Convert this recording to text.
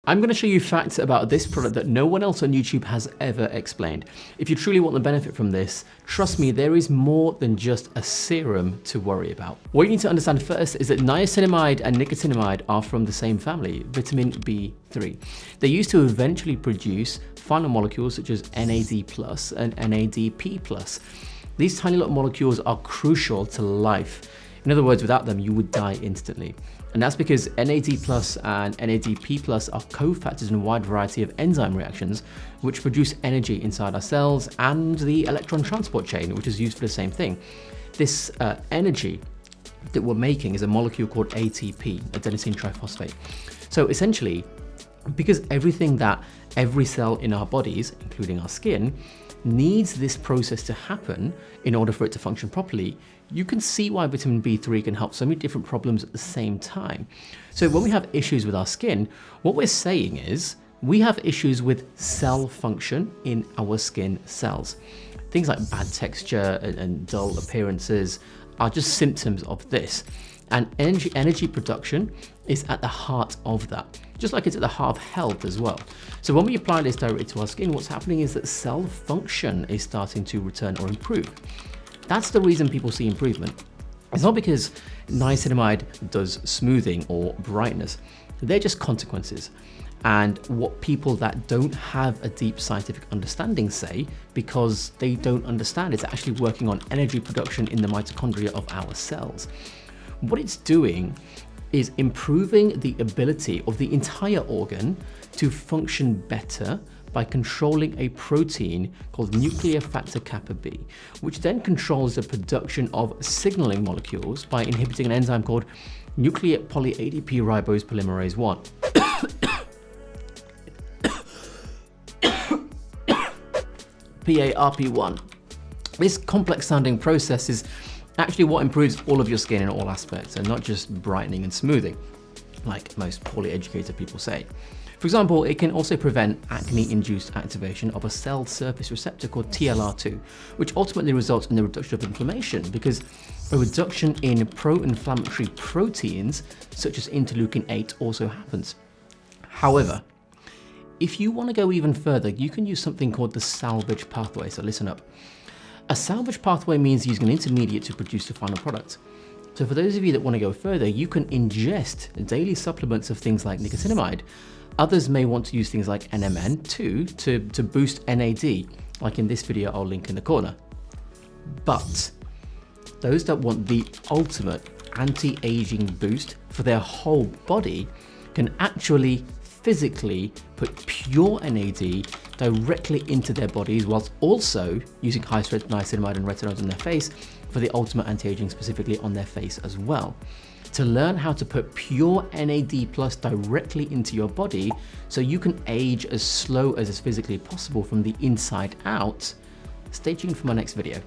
I'm going to show you facts about this product that no one else on YouTube has ever explained. If you truly want the benefit from this, trust me, there is more than just a serum to worry about. What you need to understand first is that niacinamide and nicotinamide are from the same family, vitamin B3. They're used to eventually produce final molecules such as NAD+ and NADP+. These tiny little molecules are crucial to life. In other words, without them, you would die instantly. And that's because NAD+ and NADP+ are cofactors in a wide variety of enzyme reactions, which produce energy inside our cells and the electron transport chain, which is used for the same thing. This energy that we're making is a molecule called ATP, adenosine triphosphate. So essentially, because everything that every cell in our bodies, including our skin, needs this process to happen in order for it to function properly, you can see why vitamin B3 can help so many different problems at the same time. So when we have issues with our skin, what we're saying is we have issues with cell function in our skin cells. Things like bad texture and dull appearances are just symptoms of this. And energy production is at the heart of that, just like it's at the heart of health as well. So when we apply this directly to our skin, what's happening is that cell function is starting to return or improve. That's the reason people see improvement. It's not because niacinamide does smoothing or brightness. They're just consequences. And what people that don't have a deep scientific understanding say, because they don't understand, it's actually working on energy production in the mitochondria of our cells. What it's doing is improving the ability of the entire organ to function better by controlling a protein called nuclear factor kappa B, which then controls the production of signaling molecules by inhibiting an enzyme called nuclear poly-ADP ribose polymerase 1. PARP1. This complex sounding process is actually what improves all of your skin in all aspects, and not just brightening and smoothing, like most poorly educated people say. For example, it can also prevent acne-induced activation of a cell surface receptor called TLR2, which ultimately results in the reduction of inflammation, because a reduction in pro-inflammatory proteins, such as interleukin-8, also happens. However, if you want to go even further, you can use something called the salvage pathway, so listen up. A salvage pathway means using an intermediate to produce the final product. So for those of you that want to go further, you can ingest daily supplements of things like nicotinamide. Others may want to use things like NMN2 to boost NAD, like in this video I'll link in the corner. But those that want the ultimate anti-aging boost for their whole body can actually physically put pure NAD directly into their bodies, whilst also using high-strength niacinamide and retinoids on their face for the ultimate anti-aging, specifically on their face as well. To learn how to put pure NAD+ directly into your body so you can age as slow as is physically possible from the inside out, stay tuned for my next video.